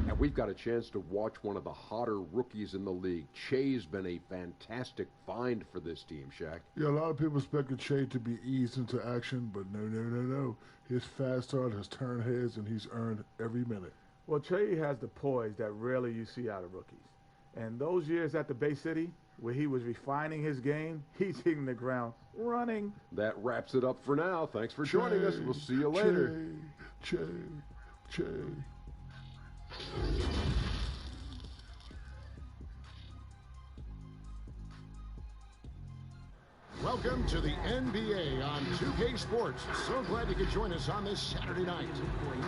And we've got a chance to watch one of the hotter rookies in the league. Che's been a fantastic find for this team, Shaq. Yeah, a lot of people expected Che to be eased into action, but no. His fast start has turned heads, and he's earned every minute. Well, Che has the poise that rarely you see out of rookies. And those years at the Bay City, where he was refining his game, he's hitting the ground running. That wraps it up for now. Thanks for joining us. We'll see you later. Che. Welcome to the NBA on 2K Sports. So glad you could join us on this Saturday night.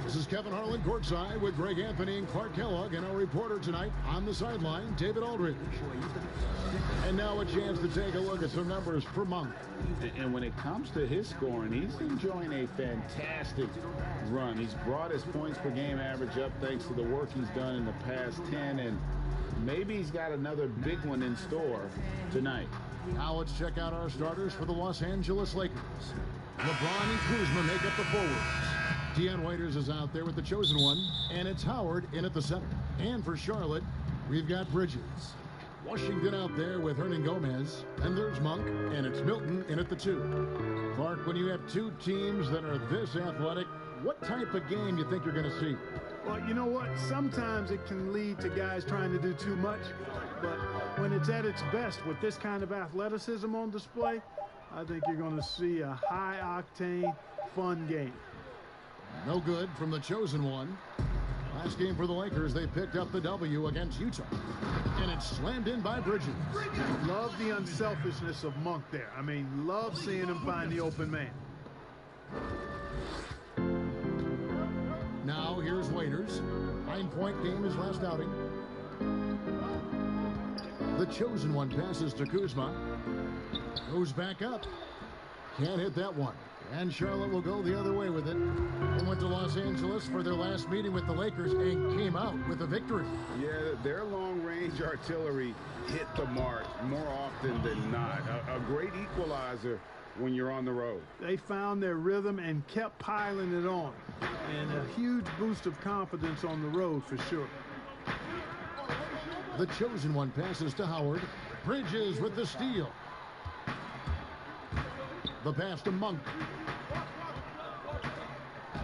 This is Kevin Harlan courtside with Greg Anthony and Clark Kellogg, and our reporter tonight on the sideline, David Aldridge. And now a chance to take a look at some numbers for Monk. And when it comes to his scoring, he's enjoying a fantastic run. He's brought his points per game average up thanks to the work he's done in the past 10, and maybe he's got another big one in store tonight. Now let's check out our starters for the Los Angeles Lakers. LeBron and Kuzma make up the forwards. Deion Waiters is out there with the chosen one, and it's Howard in at the center. And for Charlotte, we've got Bridges. Washington out there with Hernan Gomez, and there's Monk, and it's Milton in at the 2. Clark, when you have 2 teams that are this athletic, what type of game do you think you're going to see? Well, you know what? Sometimes it can lead to guys trying to do too much, but when it's at its best with this kind of athleticism on display, I think you're going to see a high-octane, fun game. No good from the chosen one. Last game for the Lakers, they picked up the W against Utah. And it's slammed in by Bridges. Love the unselfishness of Monk there. I mean, love seeing him find the open man. Now here's Waiters. 9-point game his last outing. The chosen one passes to Kuzma. Goes back up. Can't hit that one. And Charlotte will go the other way with it. They went to Los Angeles for their last meeting with the Lakers and came out with a victory. Yeah, their long-range artillery hit the mark more often than not. A great equalizer when you're on the road. They found their rhythm and kept piling it on. And a huge boost of confidence on the road for sure. The chosen one passes to Howard. Bridges with the steal. The pass to Monk.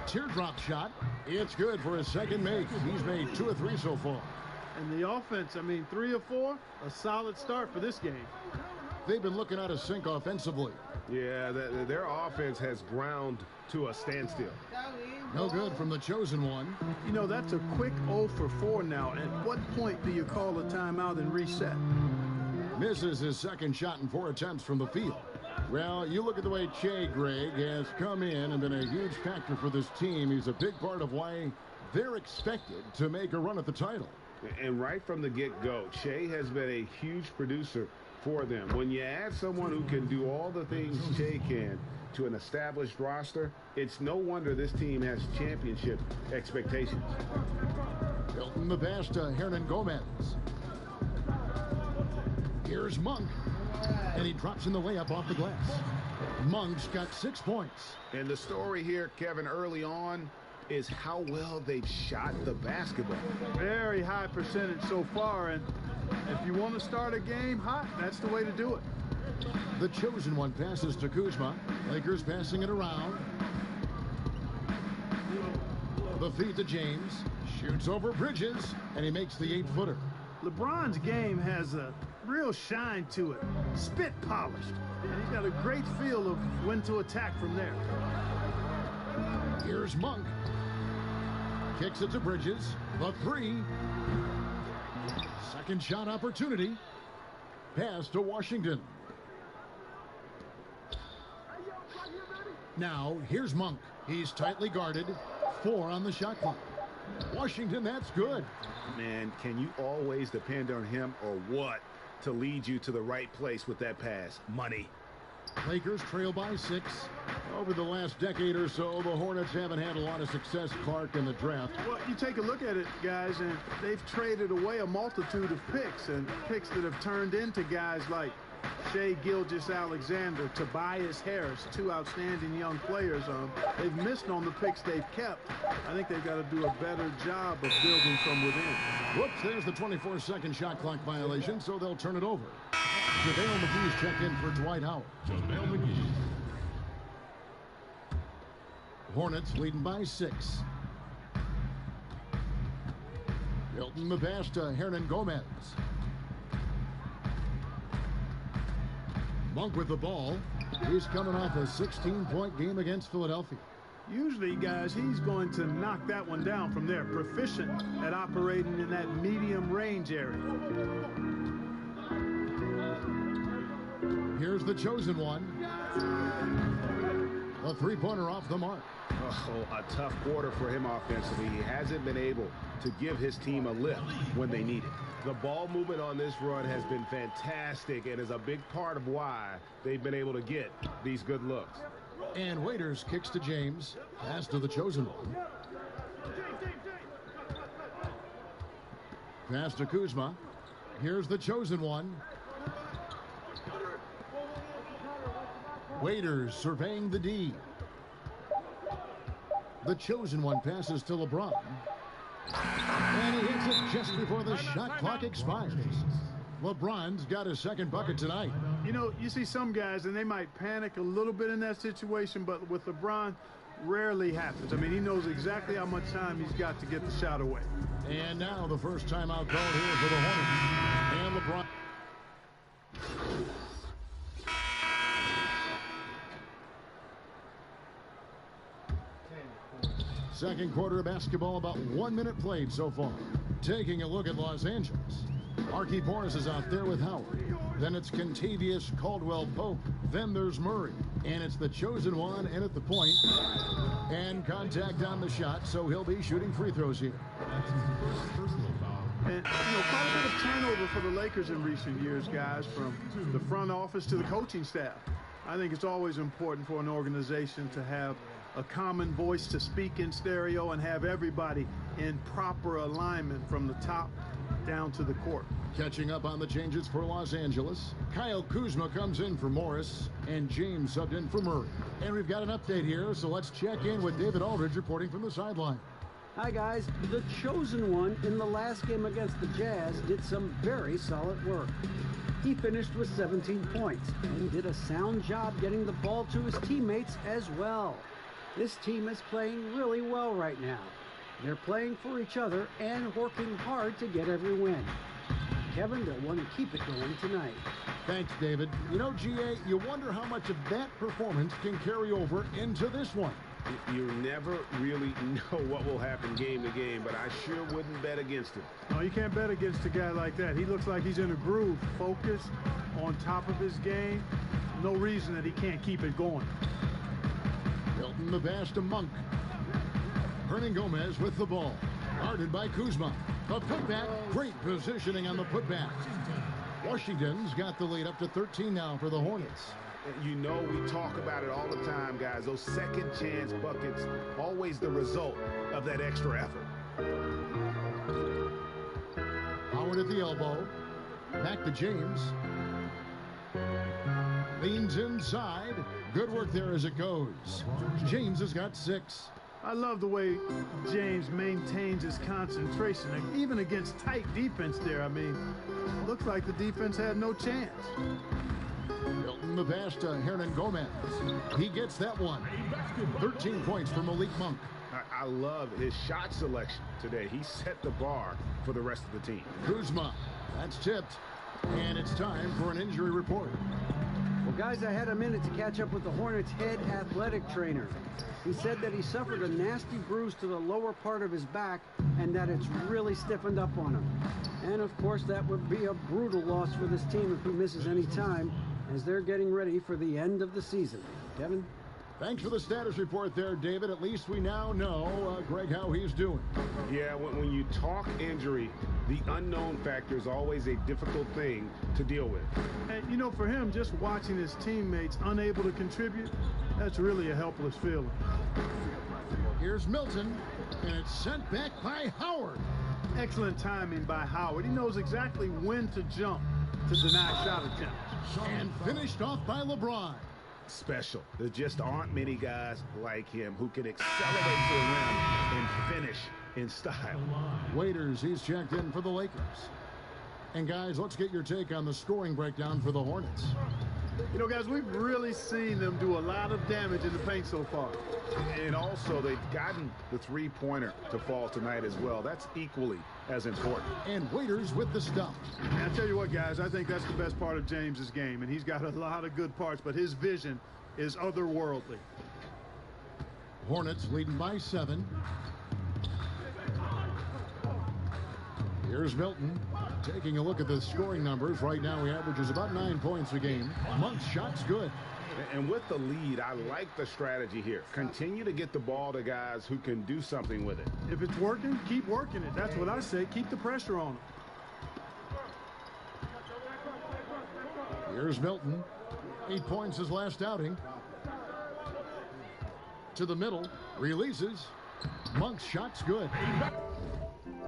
Teardrop shot. It's good for his second make. He's made 2 of 3 so far. And the offense, 3 of 4, a solid start for this game. They've been looking out of sync offensively. Yeah, their offense has ground to a standstill. No good from the chosen one. You know, that's a quick 0 for 4 now. At what point do you call a timeout and reset? Misses his second shot in 4 attempts from the field. Well, you look at the way Che, Greg, has come in and been a huge factor for this team. He's a big part of why they're expected to make a run at the title. And right from the get-go, Che has been a huge producer for them. When you add someone who can do all the things Che can to an established roster, it's no wonder this team has championship expectations. Hilton the pass to Hernan Gomez. Here's Monk. And he drops in the layup off the glass. Monk's got 6 points. And the story here, Kevin, early on is how well they've shot the basketball. Very high percentage so far, and if you want to start a game hot, that's the way to do it. The chosen one passes to Kuzma. Lakers passing it around. The feed to James. Shoots over Bridges, and he makes the 8-footer. LeBron's game has a real shine to it. Spit polished. And he's got a great feel of when to attack from there. Here's Monk. Kicks it to Bridges. The 3. Second shot opportunity. Pass to Washington. Now, here's Monk. He's tightly guarded. 4 on the shot clock. Washington, that's good. Man, can you always depend on him or what to lead you to the right place with that pass? Money. Lakers trail by 6. Over the last decade or so, the Hornets haven't had a lot of success, Clark, in the draft. Well, you take a look at it, guys, and they've traded away a multitude of picks, and picks that have turned into guys like Shai Gilgeous-Alexander, Tobias Harris, 2 outstanding young players. They've missed on the picks they've kept. I think they've got to do a better job of building from within. Whoops, there's the 24-second shot clock violation, so they'll turn it over. JaVale McGee's checked in for Dwight Howard. JaVale McGee. Hornets leading by 6. Hilton the pass to Hernan Gomez. Monk with the ball. He's coming off a 16-point game against Philadelphia. Usually, guys, he's going to knock that one down from there. Proficient at operating in that medium range area. Here's the chosen one. A 3-pointer off the mark. Oh, a tough quarter for him offensively. He hasn't been able to give his team a lift when they need it. The ball movement on this run has been fantastic and is a big part of why they've been able to get these good looks. And Waiters kicks to James. Pass to the chosen one. Pass to Kuzma. Here's the chosen one. Waiters surveying the D. The chosen one passes to LeBron. And he hits it just before the shot clock expires. LeBron's got his second bucket tonight. You know, you see some guys, and they might panic a little bit in that situation, but with LeBron, rarely happens. I mean, he knows exactly how much time he's got to get the shot away. And now the first timeout called here for the Hornets. And LeBron. Second quarter of basketball, about 1 minute played so far. Taking a look at Los Angeles. Markieff Morris is out there with Howard. Then it's Kentavious Caldwell-Pope. Then there's Murray. And it's the chosen one in at the point. And contact on the shot, so he'll be shooting free throws here. And, quite a bit of turnover for the Lakers in recent years, guys, from the front office to the coaching staff. I think it's always important for an organization to have a common voice to speak in stereo and have everybody in proper alignment from the top down to the court. Catching up on the changes for Los Angeles, Kyle Kuzma comes in for Morris, and James subbed in for Murray. And we've got an update here, so let's check in with David Aldridge reporting from the sideline. Hi guys, the chosen one in the last game against the Jazz did some very solid work. He finished with 17 points and did a sound job getting the ball to his teammates as well. This team is playing really well right now. They're playing for each other and working hard to get every win. Kevin, they'll want to keep it going tonight. Thanks, David. You know, GA, you wonder how much of that performance can carry over into this one. You never really know what will happen game to game, but I sure wouldn't bet against him. No, you can't bet against a guy like that. He looks like he's in a groove, focused, on top of his game. No reason that he can't keep it going. Milton the pass to Monk. Hernan Gomez with the ball. Guarded by Kuzma. The putback, great positioning on the putback. Washington's got the lead up to 13 now for the Hornets. You know, we talk about it all the time, guys. Those second chance buckets, always the result of that extra effort. Howard at the elbow. Back to James. Leans inside. Good work there as it goes. James has got 6. I love the way James maintains his concentration, even against tight defense there. I mean, looks like the defense had no chance. Milton the pass to Hernan Gomez. He gets that one. 13 points for Malik Monk. I love his shot selection today. He set the bar for the rest of the team. Kuzma, that's tipped. And it's time for an injury report. Well, guys, I had a minute to catch up with the Hornets' head athletic trainer. He said that he suffered a nasty bruise to the lower part of his back and that it's really stiffened up on him. And, of course, that would be a brutal loss for this team if he misses any time as they're getting ready for the end of the season. Kevin? Thanks for the status report there, David. At least we now know, Greg, how he's doing. Yeah, when you talk injury, the unknown factor is always a difficult thing to deal with. And, you know, for him, just watching his teammates unable to contribute, that's really a helpless feeling. Here's Milton, and it's sent back by Howard. Excellent timing by Howard. He knows exactly when to jump to deny shot attempts. And finished off by LeBron. Special. There just aren't many guys like him who can accelerate to the rim and finish in style. Waiters, he's checked in for the Lakers. And guys, let's get your take on the scoring breakdown for the Hornets. You know, guys, we've really seen them do a lot of damage in the paint so far. And also, they've gotten the three-pointer to fall tonight as well. That's equally as important. And Waiters with the stuff. And I tell you what, guys, I think that's the best part of James's game. And he's got a lot of good parts, but his vision is otherworldly. Hornets leading by 7. Here's Milton taking a look at the scoring numbers. Right now he averages about 9 points a game. Monk's shot's good. And with the lead, I like the strategy here. Continue to get the ball to guys who can do something with it. If it's working, keep working it. That's what I say. Keep the pressure on them. Here's Milton. 8 points his last outing. To the middle. Releases. Monk's shot's good.